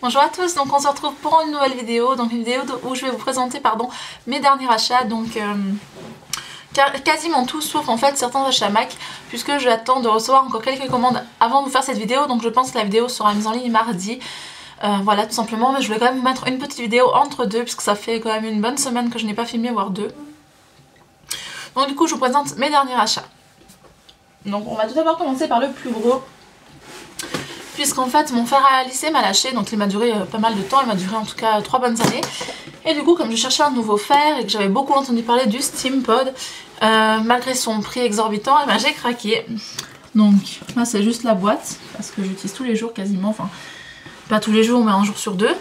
Bonjour à tous, donc on se retrouve pour une nouvelle vidéo, donc une vidéo où je vais vous présenter mes derniers achats, donc quasiment tous sauf en fait certains achats Mac, puisque j'attends de recevoir encore quelques commandes avant de vous faire cette vidéo, donc je pense que la vidéo sera mise en ligne mardi. Voilà tout simplement, mais je voulais quand même vous mettre une petite vidéo entre deux, puisque ça fait quand même une bonne semaine que je n'ai pas filmé, voire deux. Donc du coup je vous présente mes derniers achats. Donc on va tout d'abord commencer par le plus gros. Puisqu'en fait mon fer à lisser m'a lâché, donc il m'a duré pas mal de temps, il m'a duré en tout cas 3 bonnes années. Et du coup comme je cherchais un nouveau fer et que j'avais beaucoup entendu parler du Steampod, malgré son prix exorbitant, j'ai craqué. Donc là c'est juste la boîte, parce que j'utilise tous les jours quasiment, enfin pas tous les jours mais un jour sur deux.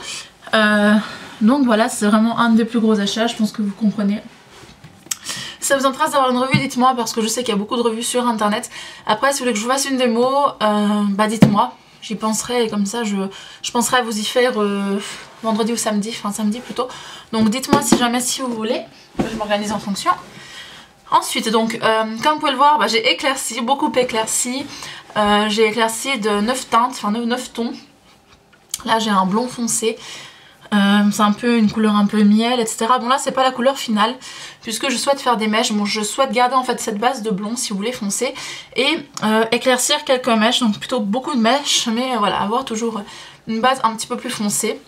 Donc voilà, c'est vraiment un des plus gros achats, je pense que vous comprenez. Si ça vous intéresse d'avoir une revue, dites-moi, parce que je sais qu'il y a beaucoup de revues sur internet. Après si vous voulez que je vous fasse une démo, dites-moi. J'y penserai et comme ça je penserai à vous y faire vendredi ou samedi, enfin samedi plutôt. Donc dites-moi si jamais si vous voulez, je m'organise en fonction. Ensuite donc comme vous pouvez le voir, j'ai éclairci, beaucoup éclairci. J'ai éclairci de 9 teintes, enfin 9 tons. Là j'ai un blond foncé. C'est un peu une couleur un peu miel, etc. Bon là c'est pas la couleur finale puisque je souhaite faire des mèches. Bon je souhaite garder en fait cette base de blond si vous voulez foncé et éclaircir quelques mèches, donc plutôt beaucoup de mèches, mais voilà, avoir toujours une base un petit peu plus foncée.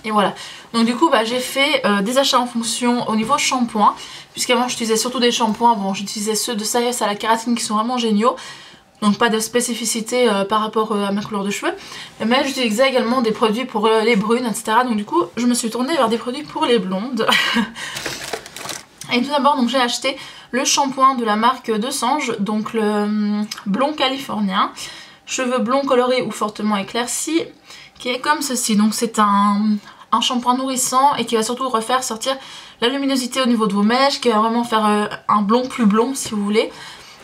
Et voilà, donc du coup j'ai fait des achats en fonction au niveau shampoing, puisqu'avant j'utilisais surtout des shampoings. Bon j'utilisais ceux de Saïs à la kératine qui sont vraiment géniaux. Donc pas de spécificité par rapport à ma couleur de cheveux. Mais j'utilisais également des produits pour les brunes, etc. Donc du coup je me suis tournée vers des produits pour les blondes. Et tout d'abord j'ai acheté le shampoing de la marque de Sange, donc le blond californien. Cheveux blonds colorés ou fortement éclaircis, qui est comme ceci. Donc c'est un shampoing nourrissant et qui va surtout refaire sortir la luminosité au niveau de vos mèches, qui va vraiment faire un blond plus blond si vous voulez.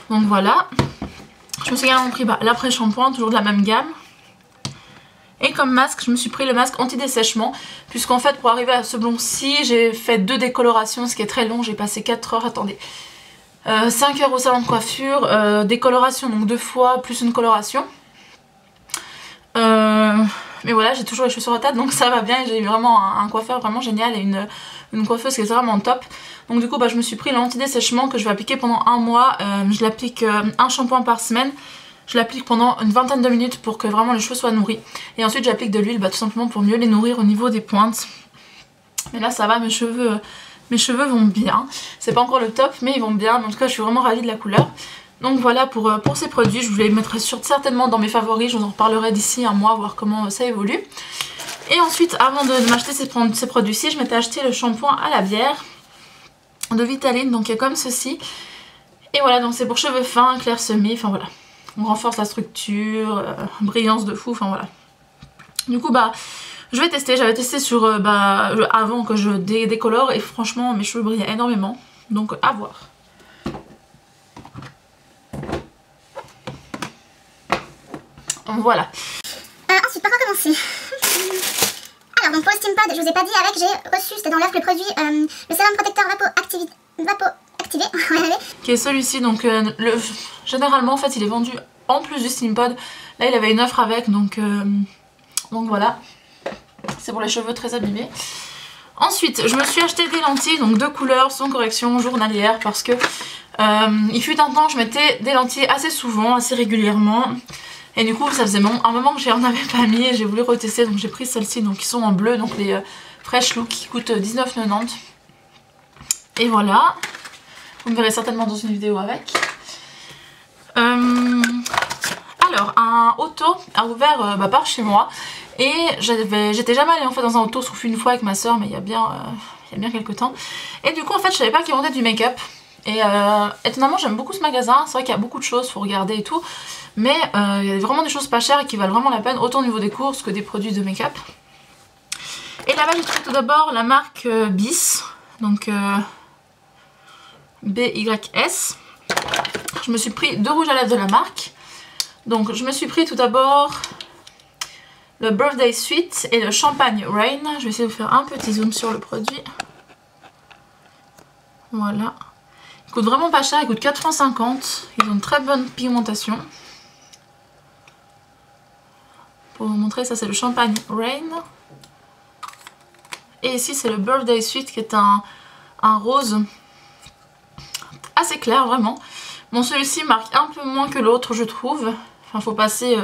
Donc voilà. Je me suis également pris l'après-shampoing, toujours de la même gamme. Et comme masque, je me suis pris le masque anti-dessèchement. Puisqu'en fait, pour arriver à ce blond-ci, j'ai fait 2 décolorations, ce qui est très long. J'ai passé 4 heures, attendez. 5 heures au salon de coiffure, décoloration, donc 2 fois, plus une coloration. Mais voilà, j'ai toujours les cheveux sur la tête, donc ça va bien. J'ai eu vraiment un coiffeur vraiment génial et une coiffeuse qui est vraiment top. Donc du coup je me suis pris l'anti-dessèchement que je vais appliquer pendant un mois. Je l'applique un shampoing par semaine. Je l'applique pendant une vingtaine de minutes pour que vraiment les cheveux soient nourris. Et ensuite j'applique de l'huile tout simplement pour mieux les nourrir au niveau des pointes. Mais là ça va, mes cheveux vont bien. C'est pas encore le top mais ils vont bien. En tout cas je suis vraiment ravie de la couleur. Donc voilà pour ces produits. Je vous les mettrai certainement dans mes favoris. Je vous en reparlerai d'ici un mois, voir comment ça évolue. Et ensuite avant de m'acheter ces produits-ci, je m'étais acheté le shampoing à la bière de Vitaline, donc comme ceci. Et voilà, donc c'est pour cheveux fins, clairsemés, enfin voilà. On renforce la structure, brillance de fou, enfin voilà. Du coup je vais tester, j'avais testé sur avant que je décolore et franchement mes cheveux brillaient énormément. Donc à voir. Voilà. Ensuite, par quoi commencer? Alors donc pour le Steampod, je vous ai pas dit avec, j'ai reçu, c'était dans l'offre, le produit, le sérum protecteur Vapo-Activé, qui est celui-ci, donc généralement en fait il est vendu en plus du Steampod. Là il avait une offre avec, donc voilà. C'est pour les cheveux très abîmés. Ensuite je me suis acheté des lentilles, donc 2 couleurs sans correction journalière, parce que il fut un temps je mettais des lentilles assez souvent, assez régulièrement. Et du coup ça faisait un moment que j'en avais pas mis et j'ai voulu retester, donc j'ai pris celles-ci, donc qui sont en bleu, donc les Fresh Look, qui coûtent 19,90 €. Et voilà, vous me verrez certainement dans une vidéo avec. Alors un auto a ouvert par chez moi et j'étais jamais allée en fait dans un auto sauf une fois avec ma soeur, mais il y a bien quelques temps. Et du coup en fait je savais pas qu'ils vendaient du make-up. Et étonnamment j'aime beaucoup ce magasin, c'est vrai qu'il y a beaucoup de choses, faut regarder et tout. Mais il y a vraiment des choses pas chères et qui valent vraiment la peine, autant au niveau des courses que des produits de make-up. Et là-bas j'ai trouvé tout d'abord la marque Bis, donc BYS. Je me suis pris 2 rouges à lèvres de la marque. Donc je me suis pris tout d'abord le Birthday Sweet et le Champagne Rain. Je vais essayer de vous faire un petit zoom sur le produit. Voilà. Il coûte vraiment pas cher, il coûte 4,50 €. Ils ont une très bonne pigmentation. Pour vous montrer, ça c'est le Champagne Rain. Et ici c'est le Birthday Suite qui est un rose assez clair vraiment. Bon, celui-ci marque un peu moins que l'autre je trouve. Enfin, faut passer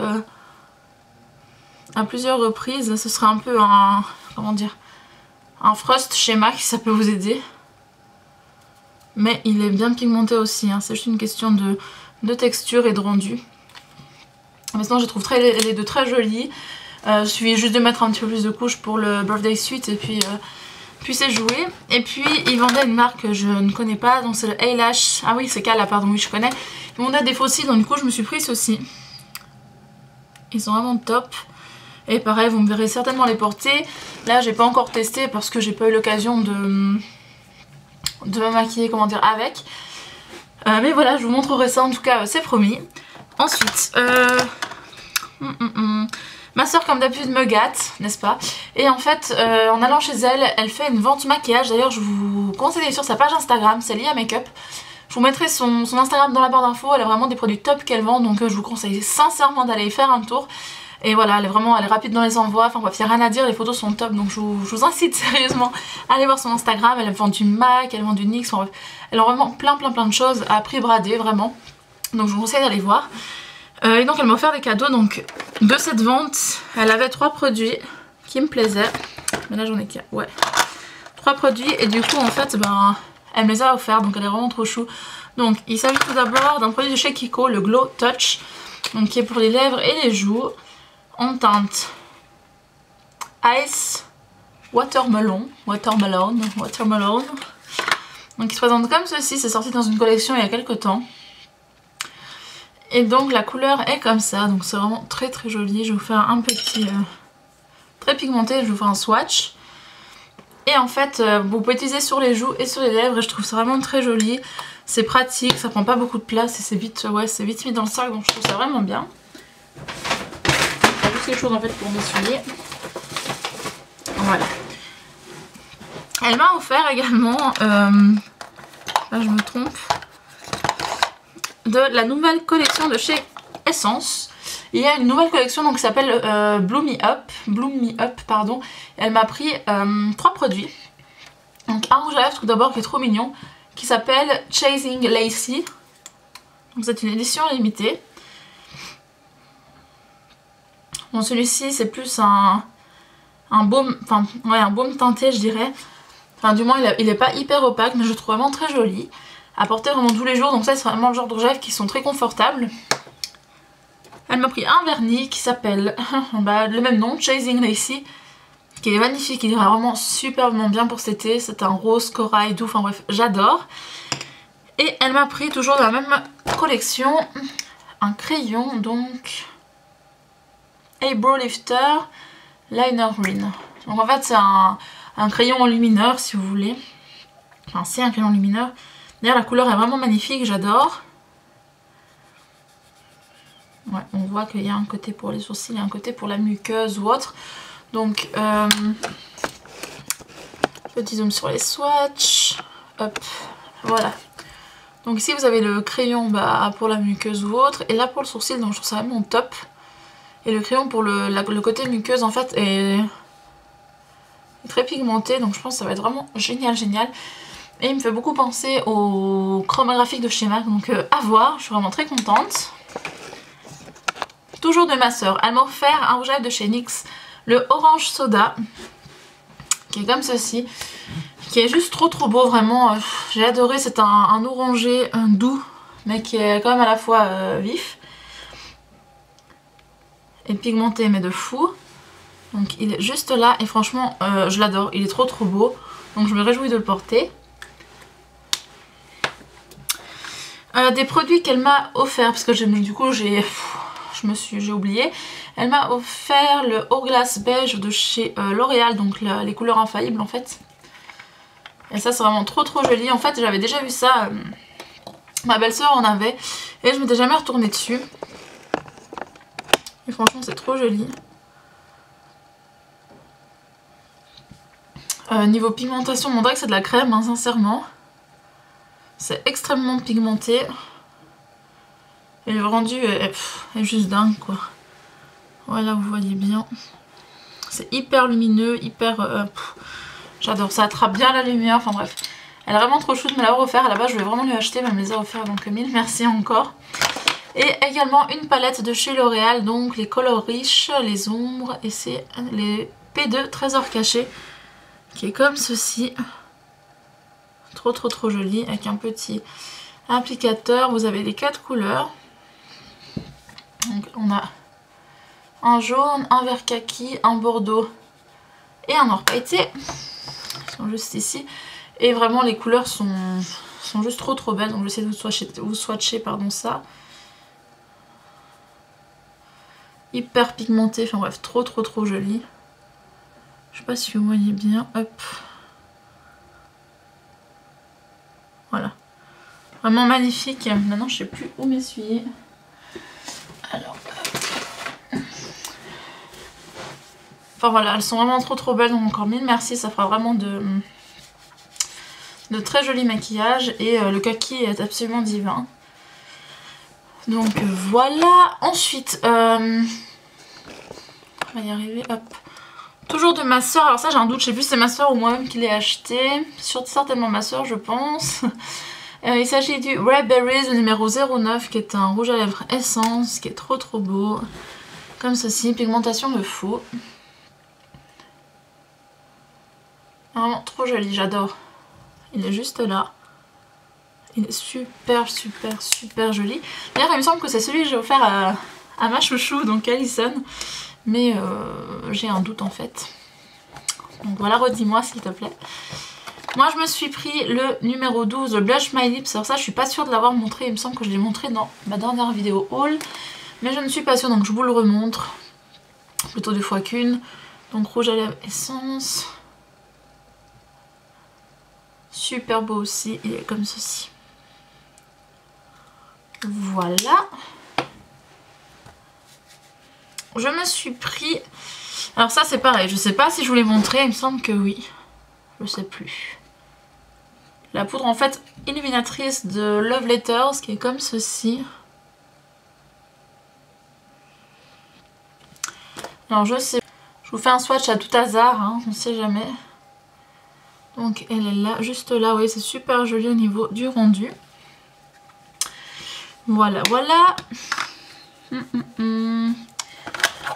à plusieurs reprises. Ce serait un peu un, comment dire, un Frost chez MAC, ça peut vous aider. Mais il est bien pigmenté aussi, hein. C'est juste une question de texture et de rendu. Maintenant je trouve les deux très jolis. Il suffit juste de mettre un petit peu plus de couches pour le Birthday Suite et puis c'est joué. Et puis ils vendaient une marque que je ne connais pas, donc c'est le Eyelash. Ah oui, c'est Kala, pardon, oui je connais. Ils vendaient des fossiles, donc du coup je me suis pris ceux-ci. Ils sont vraiment top. Et pareil, vous me verrez certainement les porter. Là j'ai pas encore testé parce que j'ai pas eu l'occasion de me maquiller, comment dire, avec. Mais voilà, je vous montrerai ça en tout cas, c'est promis. Ensuite, ma soeur comme d'habitude me gâte, n'est-ce pas? Et en fait, en allant chez elle, elle fait une vente maquillage. D'ailleurs, je vous conseille d'aller sur sa page Instagram, c'est Lia Makeup. Je vous mettrai son Instagram dans la barre d'infos. Elle a vraiment des produits top qu'elle vend, donc je vous conseille sincèrement d'aller y faire un tour. Et voilà, elle est rapide dans les envois, enfin bref, il n'y a rien à dire, les photos sont top, donc je vous incite sérieusement à aller voir son Instagram. Elle vend du MAC, elle vend du NYX, enfin bref, elle a vraiment plein de choses à prix bradé, vraiment. Donc je vous conseille d'aller voir. Et donc elle m'a offert des cadeaux, donc de cette vente, elle avait 3 produits qui me plaisaient. Mais là j'en ai qu'un, ouais. 3 produits, et du coup en fait, ben, elle me les a offerts, donc elle est vraiment trop chou. Donc il s'agit tout d'abord d'un produit de chez Kiko, le Glow Touch, donc qui est pour les lèvres et les joues. En teinte Ice Watermelon. Donc il se présente comme ceci, c'est sorti dans une collection il y a quelques temps. Et donc la couleur est comme ça, donc c'est vraiment très joli. Je vais vous faire un petit très pigmenté, je vais vous faire un swatch. Et en fait vous pouvez utiliser sur les joues et sur les lèvres et je trouve ça vraiment très joli. C'est pratique, ça prend pas beaucoup de place et c'est vite, c'est vite mis dans le sac, donc je trouve ça vraiment bien. Quelque chose en fait pour m'essuyer. Voilà. Elle m'a offert également, là je me trompe, de la nouvelle collection de chez Essence. Il y a une nouvelle collection donc qui s'appelle Bloom Me Up, pardon. Elle m'a pris 3 produits. Donc un rouge à lèvres tout d'abord qui est trop mignon, qui s'appelle Chasing Lacy. Donc c'est une édition limitée. Bon, celui-ci c'est plus un baume, enfin ouais, un baume teinté je dirais. Enfin du moins il est pas hyper opaque, mais je le trouve vraiment très joli. À porter vraiment tous les jours, donc ça c'est vraiment le genre de rouge à lèvres qui sont très confortables. Elle m'a pris un vernis qui s'appelle le même nom, Chasing Lacy, qui est magnifique, il ira vraiment superbement bien pour cet été. C'est un rose corail doux, enfin bref, j'adore. Et elle m'a pris toujours dans la même collection un crayon, donc Eyebrow Lifter Liner Green. Donc en fait c'est un crayon enlumineur si vous voulez. Enfin c'est un crayon enlumineur. D'ailleurs la couleur est vraiment magnifique, j'adore. Ouais, on voit qu'il y a un côté pour les sourcils et un côté pour la muqueuse ou autre. Donc petit zoom sur les swatchs. Hop, voilà. Donc ici vous avez le crayon pour la muqueuse ou autre. Et là pour le sourcil, donc je trouve ça vraiment top. Et le crayon pour le côté muqueuse en fait est très pigmenté, donc je pense que ça va être vraiment génial. Et il me fait beaucoup penser au chromographique de chez MAC, donc à voir, je suis vraiment très contente. Toujours de ma soeur, elle m'a offert un rouge à lèvres de chez NYX, le Orange Soda, qui est comme ceci, qui est juste trop beau, vraiment, j'ai adoré. C'est un orangé doux, mais qui est quand même à la fois vif. Et pigmenté mais de fou. Donc il est juste là et franchement je l'adore, il est trop beau, donc je me réjouis de le porter. Des produits qu'elle m'a offert, parce que du coup j'ai oublié. Elle m'a offert le Hourglass beige de chez L'Oréal, donc les couleurs infaillibles en fait. Et ça c'est vraiment trop joli. En fait j'avais déjà vu ça, ma belle-sœur en avait et je m'étais jamais retournée dessus. Et franchement c'est trop joli. Niveau pigmentation, on dirait que c'est de la crème, hein, sincèrement. C'est extrêmement pigmenté. Et le rendu est juste dingue quoi. Voilà, vous voyez bien. C'est hyper lumineux, hyper... j'adore, ça attrape bien la lumière, enfin bref. Elle est vraiment trop chouette, me l'a offert. À la base, je voulais vraiment lui acheter, mais elle me les a offert, donc mille merci encore. Et également une palette de chez L'Oréal, donc les Color Riches, les ombres, et c'est les P2 Trésor Caché, qui est comme ceci. Trop joli, avec un petit applicateur. Vous avez les 4 couleurs. Donc on a un jaune, un vert kaki, un bordeaux et un or pailleté. Ils sont juste ici. Et vraiment les couleurs sont juste trop belles. Donc j'essaie de vous swatcher pardon, ça. Hyper pigmenté, enfin bref, trop joli. Je sais pas si vous voyez bien. Hop. Voilà. Vraiment magnifique. Maintenant je sais plus où m'essuyer. Alors. Enfin voilà, elles sont vraiment trop belles, donc encore mille merci, ça fera vraiment de très jolis maquillages et le kaki est absolument divin. Donc voilà, ensuite, on va y arriver, hop. Toujours de ma soeur, alors ça j'ai un doute, je sais plus si c'est ma soeur ou moi-même qui l'ai acheté, certainement ma soeur je pense. Il s'agit du Rare Berries, le numéro 09, qui est un rouge à lèvres essence, qui est trop beau. Comme ceci, pigmentation de fou. Vraiment trop joli, j'adore. Il est juste là. Il est super joli. D'ailleurs il me semble que c'est celui que j'ai offert à ma chouchou, donc Alison. Mais j'ai un doute en fait. Donc voilà, redis-moi s'il te plaît. Moi je me suis pris le numéro 12, le Blush My Lips. Alors ça je suis pas sûre de l'avoir montré, il me semble que je l'ai montré dans ma dernière vidéo haul. Mais je ne suis pas sûre, donc je vous le remontre. Plutôt 2 fois qu'une. Donc rouge à lèvres essence. Super beau aussi, il est comme ceci. Voilà. Je me suis pris... Alors ça c'est pareil, je sais pas si je vous l'ai montré, il me semble que oui. Je sais plus. La poudre en fait illuminatrice de Love Letters qui est comme ceci. Alors je sais, je vous fais un swatch à tout hasard, hein, on ne sait jamais. Donc elle est là, juste là, oui c'est super joli au niveau du rendu. Voilà.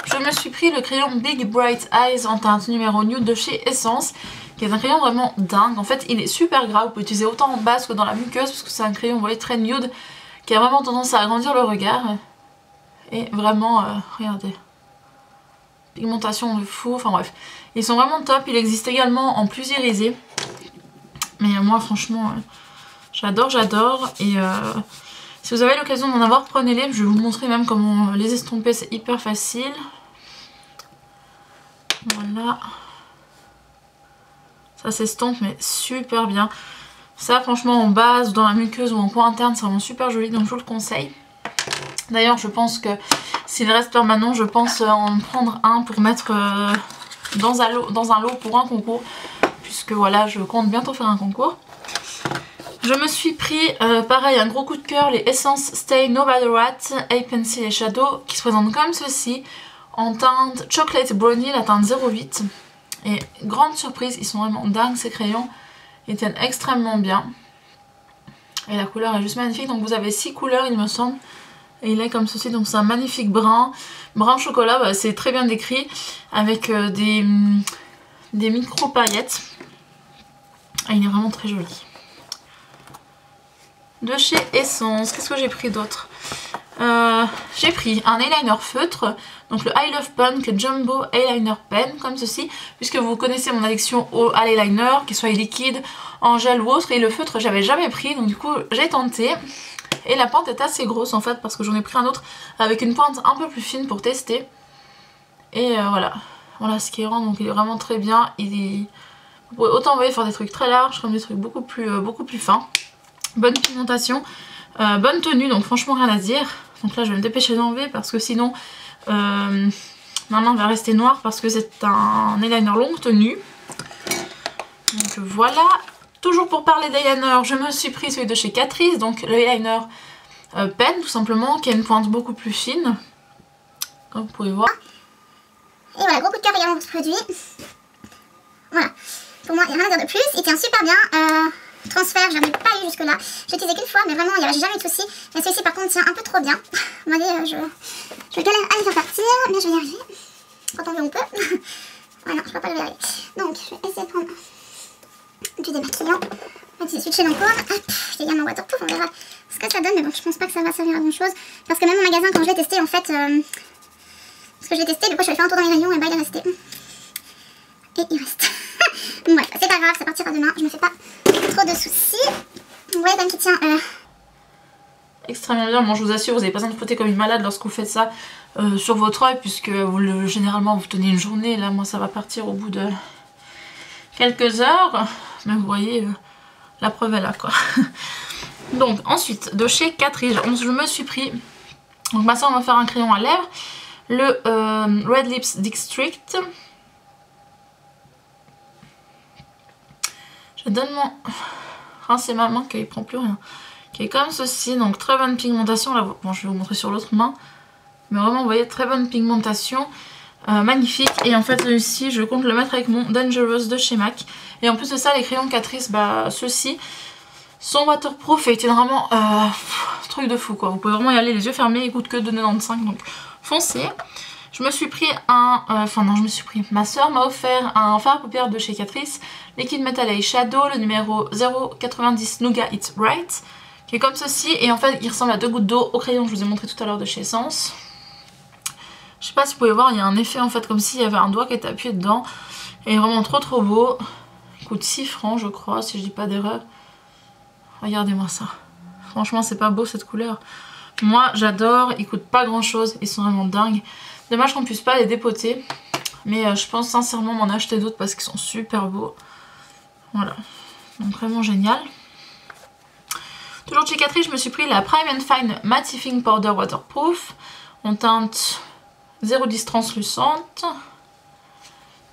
Je me suis pris le crayon Big Bright Eyes en teinte numéro nude de chez Essence, qui est un crayon vraiment dingue. En fait il est super gras, vous pouvez l'utiliser autant en base que dans la muqueuse, parce que c'est un crayon, vous voyez, très nude, qui a vraiment tendance à agrandir le regard. Et vraiment, regardez, pigmentation de fou, enfin bref. Ils sont vraiment top, il existe également en plus irisé. Mais moi franchement, j'adore. Et si vous avez l'occasion d'en avoir, prenez-les. Je vais vous montrer même comment les estomper, c'est hyper facile. Voilà. Ça s'estompe mais super bien. Ça franchement en base, dans la muqueuse ou en coin interne, c'est vraiment super joli, donc je vous le conseille. D'ailleurs je pense que s'il reste permanent, je pense en prendre un pour mettre dans un lot pour un concours. Puisque voilà, je compte bientôt faire un concours. Je me suis pris, pareil, un gros coup de cœur, les Essence Stay No Bother Rat Eye Pencil et Shadow, qui se présentent comme ceci, en teinte Chocolate Brownie, la teinte 08. Et grande surprise, ils sont vraiment dingues ces crayons, ils tiennent extrêmement bien. Et la couleur est juste magnifique, donc vous avez 6 couleurs il me semble. Et il est comme ceci, donc c'est un magnifique brun chocolat, bah, c'est très bien décrit, avec des micro paillettes. Et il est vraiment très joli. De chez Essence, qu'est-ce que j'ai pris d'autre? J'ai pris un eyeliner feutre, donc le I Love Punk Jumbo Eyeliner Pen, comme ceci, puisque vous connaissez mon addiction à l'eyeliner, qu'il soit liquide, en gel ou autre, et le feutre j'avais jamais pris, donc du coup j'ai tenté. Et la pointe est assez grosse en fait, parce que j'en ai pris un autre avec une pointe un peu plus fine pour tester. Et voilà ce qui est rend, donc il est vraiment très bien. Vous pouvez autant faire des trucs très larges comme des trucs beaucoup plus fins. Bonne pigmentation, bonne tenue, donc franchement rien à dire. Donc là je vais me dépêcher d'enlever parce que sinon ma main va rester noire, parce que c'est un eyeliner longue tenue. Donc voilà. Toujours pour parler d'eyeliner, je me suis pris celui de chez Catrice, donc le eyeliner pen tout simplement, qui a une pointe beaucoup plus fine, comme vous pouvez voir. Et voilà, gros coup de cœur également pour ce produit. Voilà, pour moi il n'y a rien à dire de plus, il tient super bien. Transfert, je n'en ai pas eu jusque là. J'ai utilisé qu'une fois, mais vraiment j'ai jamais eu de soucis. Mais celui-ci par contre tient un peu trop bien. Vous voyez, je galère à les faire partir, mais je vais y arriver. Quand on veut, on peut. Ouais, non, je ne peux pas le verrer. Donc, je vais essayer de prendre du démaquillant. Du switch chez Lancôme. Hop, j'ai également waterproof, on verra ce que ça donne. Mais bon, je pense pas que ça va servir à grand chose. Parce que même au magasin, quand je l'ai testé, en fait, parce que je l'ai testé, du coup, je suis allée faire un tour dans les rayons et bah, il est resté. Et il reste. Bref, c'est pas grave, ça partira demain. Je me fais pas trop de soucis. Vous voyez, comme qui tient. Extrêmement bien. Bon, je vous assure, vous n'avez pas besoin de frotter comme une malade lorsque vous faites ça sur votre œil, puisque généralement vous tenez une journée. Là, moi, ça va partir au bout de quelques heures. Mais vous voyez, la preuve est là, quoi. Donc, ensuite, de chez Catrice, je me suis pris. Donc, ma soeur va faire un crayon à lèvres. Le Red Lips District. Je donne mon. Ah, c'est ma main qui prend plus rien. Qui est comme ceci, donc très bonne pigmentation. Là, bon, je vais vous montrer sur l'autre main. Mais vraiment, vous voyez, très bonne pigmentation. Magnifique. Et en fait, celui-ci, je compte le mettre avec mon Dangerous de chez MAC. Et en plus de ça, les crayons Catrice, bah, ceux-ci sont waterproof et étaient vraiment truc de fou, quoi. Vous pouvez vraiment y aller les yeux fermés, ils coûtent que 2,95, donc foncez. Je me suis pris ma soeur m'a offert un fard à paupières de chez Catrice, Liquid Metal Eye Shadow, le numéro 090 Nougat It's Right, qui est comme ceci, et en fait il ressemble à 2 gouttes d'eau au crayon que je vous ai montré tout à l'heure de chez Essence. Je sais pas si vous pouvez voir, il y a un effet en fait comme s'il y avait un doigt qui était appuyé dedans, et vraiment trop beau. Il coûte 6 francs je crois, si je dis pas d'erreur. Regardez-moi ça. Franchement c'est pas beau cette couleur. Moi j'adore, ils coûtent pas grand chose, ils sont vraiment dingues. Dommage qu'on puisse pas les dépoter. Mais je pense sincèrement m'en acheter d'autres parce qu'ils sont super beaux. Voilà. Donc vraiment génial. Toujours chez Catrice, je me suis pris la Prime and Fine Mattifying Powder Waterproof. En teinte 010 translucente.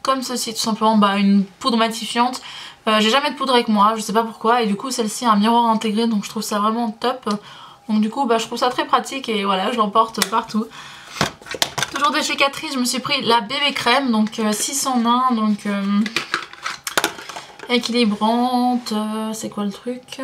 Comme ceci tout simplement. Bah, une poudre matifiante. J'ai jamais de poudre avec moi, je sais pas pourquoi. Et du coup celle-ci a un miroir intégré. Donc je trouve ça vraiment top. Donc du coup bah, je trouve ça très pratique. Et voilà, je l'emporte partout. Toujours de chez Catrice, je me suis pris la bébé crème, donc 6 en 1, donc équilibrante, c'est quoi le truc?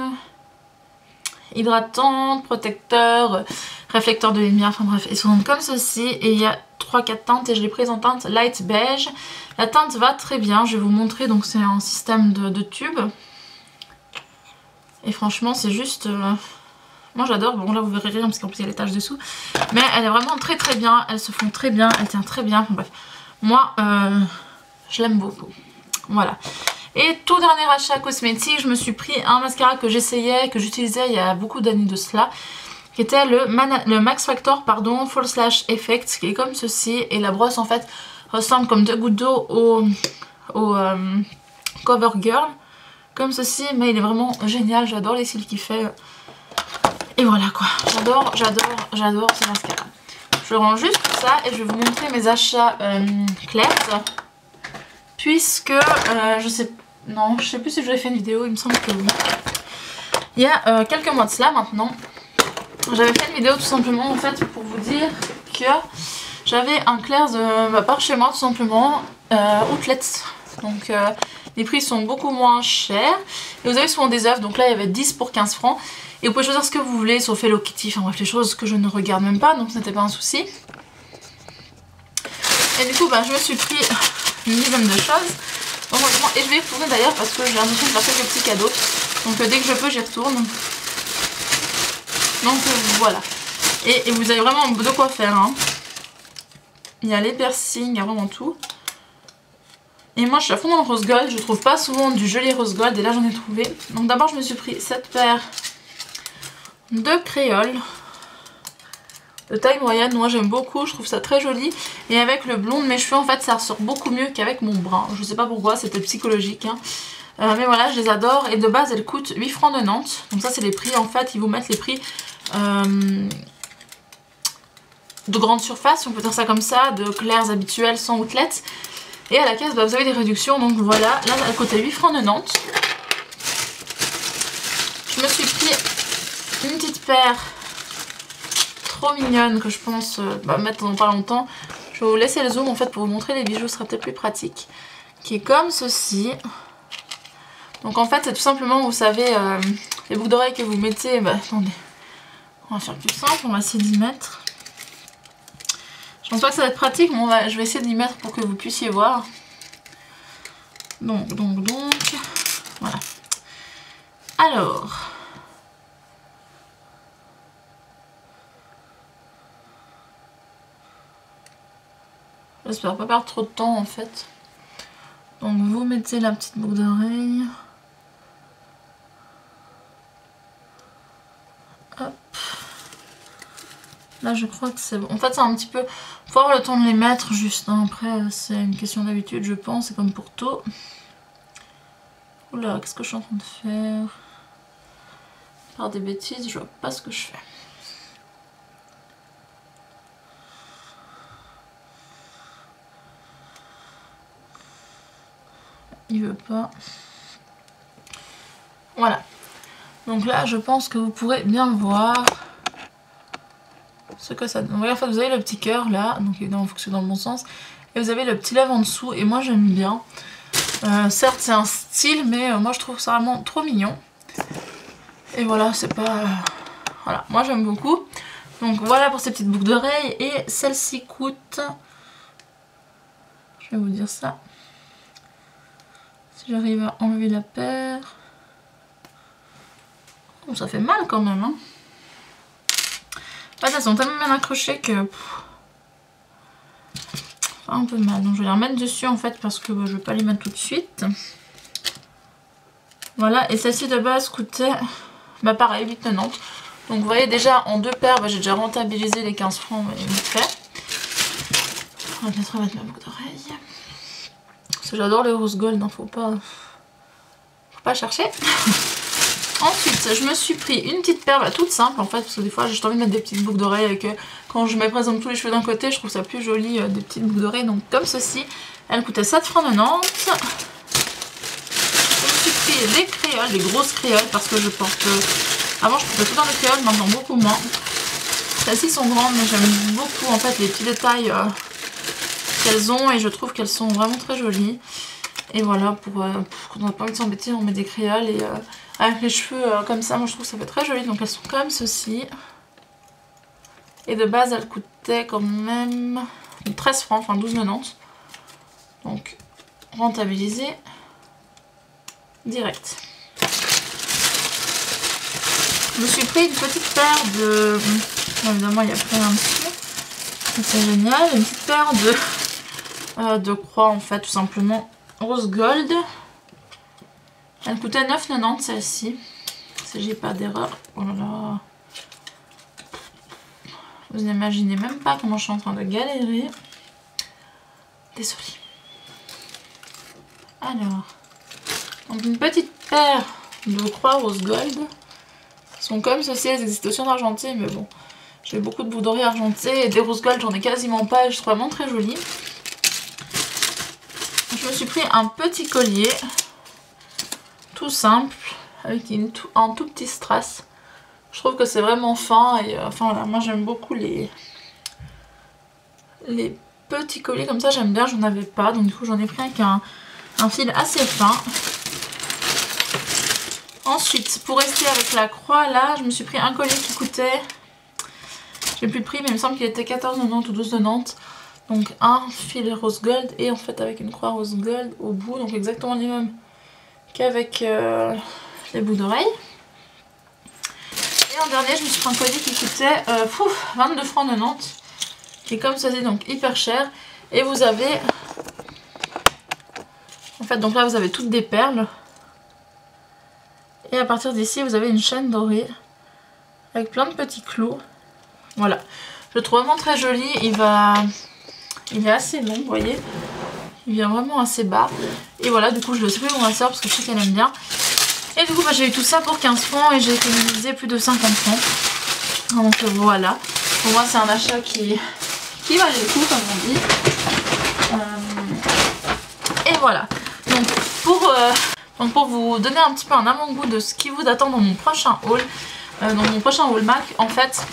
Hydratante, protecteur, réflecteur de lumière, enfin bref, ils sont comme ceci, et il y a 3-4 teintes, et je l'ai prise en teinte light beige. La teinte va très bien, je vais vous montrer, donc c'est un système de tube, et franchement c'est juste... Moi j'adore, bon là vous verrez rien parce qu'en plus il y a les taches dessous. Mais elle est vraiment très bien, elles se font très bien, elle tient très bien. Enfin, bref, moi je l'aime beaucoup. Voilà. Et tout dernier achat cosmétique, je me suis pris un mascara que j'essayais, que j'utilisais il y a beaucoup d'années de cela. Qui était le Max Factor, pardon, Full Slash Effect, qui est comme ceci. Et la brosse en fait ressemble comme 2 gouttes d'eau au Cover Girl. Comme ceci, mais il est vraiment génial, j'adore les cils qu'il fait. Et voilà quoi, j'adore ce mascara. Je range juste tout ça et je vais vous montrer mes achats Claire's. Puisque je sais plus si je l'ai fait une vidéo, il me semble que oui. Il y a quelques mois de cela maintenant, j'avais fait une vidéo tout simplement en fait pour vous dire que j'avais un Claire's par chez moi tout simplement, Outlets. Donc les prix sont beaucoup moins chers. Et vous avez souvent des offres, donc là il y avait 10 pour 15 francs. Et vous pouvez choisir ce que vous voulez, sauf Hello Kitty, enfin bref, les choses que je ne regarde même pas, donc ce n'était pas un souci. Et du coup, bah, je me suis pris une dizaine de choses. Heureusement, et je vais y retourner d'ailleurs parce que j'ai l'intention de faire quelques petits cadeaux. Donc dès que je peux, j'y retourne. Donc voilà. Et vous avez vraiment de quoi faire. Hein. Il y a les piercings, il y a vraiment tout. Et moi je suis à fond dans le rose gold, je trouve pas souvent du joli rose gold et là j'en ai trouvé. Donc d'abord je me suis pris cette paire de créoles de taille moyenne, moi j'aime beaucoup, je trouve ça très joli. Et avec le blond de mes cheveux en fait ça ressort beaucoup mieux qu'avec mon brun. Je sais pas pourquoi, c'était psychologique hein. Mais voilà, je les adore et de base elles coûtent 8 francs de Nantes. Donc ça c'est les prix en fait, ils vous mettent les prix de grande surface, on peut dire ça comme ça, de Claire's habituelles sans outlets. Et à la caisse bah, vous avez des réductions, donc voilà, là elle coûtait 8 francs de Nantes. Je me suis pris une petite paire trop mignonne que je pense mettre dans pas longtemps. Je vais vous laisser le zoom en fait pour vous montrer les bijoux, ce sera peut-être plus pratique. Qui est comme ceci. Donc en fait c'est tout simplement, vous savez, les boucles d'oreilles que vous mettez, bah attendez, on va faire plus simple, on va essayer d'y mettre. Je pense pas que ça va être pratique, mais je vais essayer d'y mettre pour que vous puissiez voir. Donc, voilà. Alors, j'espère pas perdre trop de temps en fait. Donc vous mettez la petite boucle d'oreille. Hop. Là je crois que c'est bon. En fait c'est un petit peu... Faut avoir le temps de les mettre juste. Hein. Après c'est une question d'habitude je pense. C'est comme pour tout. Oula, qu'est-ce que je suis en train de faire? Par des bêtises, je vois pas ce que je fais. Il veut pas. Voilà. Donc là je pense que vous pourrez bien voir ce que ça donne. En fait vous avez le petit cœur là, donc évidemment il faut que c'est dans le bon sens. Et vous avez le petit love en dessous et moi j'aime bien. Certes c'est un style mais moi je trouve ça vraiment trop mignon. Et voilà, c'est pas... Voilà, moi j'aime beaucoup. Donc voilà pour ces petites boucles d'oreilles. Et celle-ci coûte... Je vais vous dire ça. Si j'arrive à enlever la paire... Oh, ça fait mal quand même. Hein. En fait, elles sont tellement bien accrochées que... un peu mal. Donc je vais les remettre dessus en fait parce que je vais pas les mettre tout de suite. Voilà, et celle-ci de base coûtait... Bah pareil, 8,90. Donc vous voyez déjà en deux paires, j'ai déjà rentabilisé les 15 francs vite fait. On va peut-être remettre ma boucle d'oreille. Parce que j'adore les rose gold, hein, faut pas chercher. Ensuite, je me suis pris une petite paire toute simple en fait, parce que des fois j'ai envie de mettre des petites boucles d'oreilles avec quand je mets par exemple tous les cheveux d'un côté, je trouve ça plus joli des petites boucles d'oreilles. Donc comme ceci, elle coûtait 7,90 francs. Les créoles, les grosses créoles parce que je porte... avant je portais tout dans les créoles, maintenant beaucoup moins. Celles-ci sont grandes mais j'aime beaucoup en fait les petits détails qu'elles ont et je trouve qu'elles sont vraiment très jolies. Et voilà, pour quand on n'a pas envie de s'embêter, on met des créoles et avec les cheveux comme ça, moi je trouve que ça fait très joli. Donc elles sont comme ceci. Et de base elles coûtaient quand même 13 francs, enfin 12,90. Donc rentabilisé. Direct. Je me suis pris une petite paire de... Bon, évidemment il y a plein dessus. C'est génial. Une petite paire de croix en fait tout simplement. Rose gold. Elle coûtait 9,90 celle-ci. Si j'ai pas d'erreur. Oh là là. Vous n'imaginez même pas comment je suis en train de galérer. Désolée. Alors... Donc une petite paire de croix rose gold. Elles sont comme ceci, elles existent aussi en argenté, mais bon. J'ai beaucoup de boucles d'oreilles argentées et des rose gold, j'en ai quasiment pas et je trouve vraiment très joli. Je me suis pris un petit collier, tout simple, avec un tout petit strass. Je trouve que c'est vraiment fin et enfin voilà, moi j'aime beaucoup les petits colliers comme ça, j'aime bien, j'en avais pas, donc du coup j'en ai pris avec un fil assez fin. Ensuite, pour rester avec la croix, là, je me suis pris un collier qui coûtait... J'ai plus le prix, mais il me semble qu'il était 14,90 ou 12,90. Donc un fil rose gold et en fait avec une croix rose gold au bout. Donc exactement les mêmes qu'avec les boucles d'oreilles. Et en dernier, je me suis pris un collier qui coûtait 22,90 francs. Qui est comme ceci, donc hyper cher. Et vous avez... En fait, donc là, vous avez toutes des perles. Et à partir d'ici, vous avez une chaîne dorée avec plein de petits clous. Voilà. Je le trouve vraiment très joli. Il est assez long, vous voyez. Il vient vraiment assez bas. Et voilà, du coup, je le sais plus pour ma soeur parce que je sais qu'elle aime bien. Et du coup, j'ai eu tout ça pour 15 francs et j'ai économisé plus de 50 francs. Donc voilà. Pour moi, c'est un achat qui valait le coup, comme on dit. Et voilà. Donc pour vous donner un petit peu un avant-goût de ce qui vous attend dans mon prochain haul, MAC, en fait,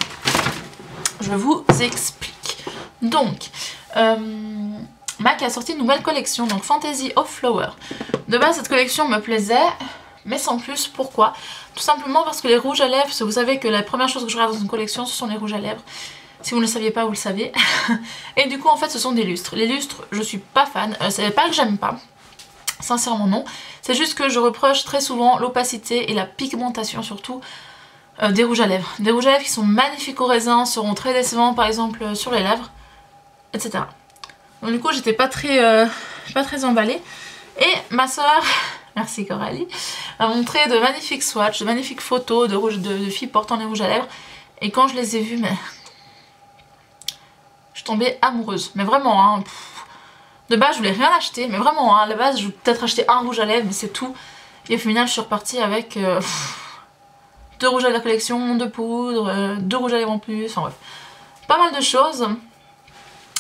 je vous explique. Donc, MAC a sorti une nouvelle collection, donc Fantasy of Flower. De base cette collection me plaisait, mais sans plus. Pourquoi? Tout simplement parce que les rouges à lèvres, vous savez que la première chose que je regarde dans une collection, ce sont les rouges à lèvres. Si vous ne le saviez pas, vous le savez. Et du coup en fait ce sont des lustres. Les lustres, je suis pas fan, c'est pas que j'aime pas, sincèrement non. C'est juste que je reproche très souvent l'opacité et la pigmentation surtout des rouges à lèvres. Des rouges à lèvres qui sont magnifiques au raisin seront très décevants par exemple sur les lèvres, etc. Donc du coup j'étais pas très emballée. Et ma soeur, merci Coralie, m'a montré de magnifiques swatchs, de magnifiques photos de filles portant les rouges à lèvres. Et quand je les ai vues, mais je suis tombée amoureuse. Mais vraiment, hein, de base je voulais rien acheter, mais vraiment, hein, à la base je voulais peut-être acheter un rouge à lèvres, mais c'est tout. Et au final je suis repartie avec 2 rouges à lèvres collection, 2 poudres, 2 rouges à lèvres en plus, enfin bref. Pas mal de choses.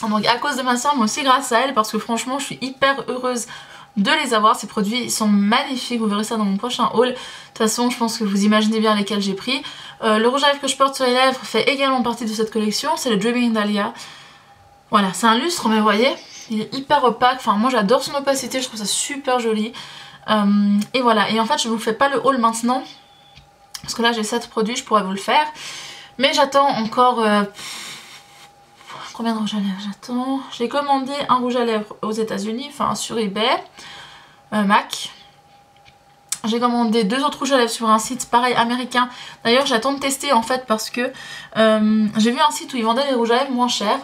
Donc à cause de ma soeur, mais aussi grâce à elle, parce que franchement je suis hyper heureuse de les avoir. Ces produits sont magnifiques, vous verrez ça dans mon prochain haul. De toute façon je pense que vous imaginez bien lesquels j'ai pris. Le rouge à lèvres que je porte sur les lèvres fait également partie de cette collection, c'est le Dreaming Dahlia. Voilà, c'est un lustre mais vous voyez, il est hyper opaque, enfin moi j'adore son opacité, je trouve ça super joli. Et voilà, et en fait je vous fais pas le haul maintenant, parce que là j'ai 7 produits, je pourrais vous le faire. Mais j'attends encore... combien de rouge à lèvres j'attends? J'ai commandé un rouge à lèvres aux États-Unis, enfin sur eBay, MAC. J'ai commandé 2 autres rouges à lèvres sur un site pareil américain. D'ailleurs j'attends de tester en fait parce que j'ai vu un site où ils vendaient les rouges à lèvres moins chers.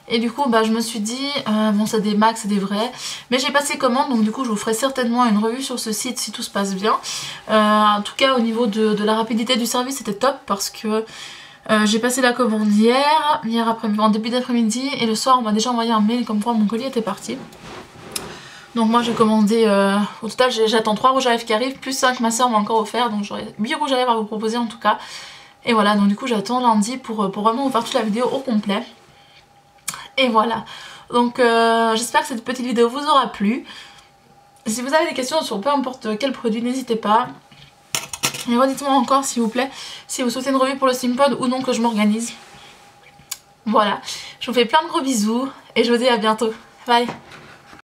Et du coup bah, je me suis dit, bon c'est des MAC, c'est des vrais. Mais j'ai passé commande donc du coup je vous ferai certainement une revue sur ce site si tout se passe bien. En tout cas au niveau de la rapidité du service c'était top parce que j'ai passé la commande hier après-midi, en début d'après-midi. Et le soir on m'a déjà envoyé un mail comme quoi mon colis était parti. Donc moi j'ai commandé, au total j'attends 3 rouges à lèvres qui arrivent, plus 5 ma soeur m'a encore offert, donc j'aurai 8 rouges à lèvres à vous proposer en tout cas. Et voilà, donc du coup j'attends lundi pour vraiment vous faire toute la vidéo au complet. Et voilà, donc j'espère que cette petite vidéo vous aura plu. Si vous avez des questions sur peu importe quel produit, n'hésitez pas. Et redites-moi encore s'il vous plaît si vous souhaitez une revue pour le Simpod ou non que je m'organise. Voilà, je vous fais plein de gros bisous et je vous dis à bientôt. Bye.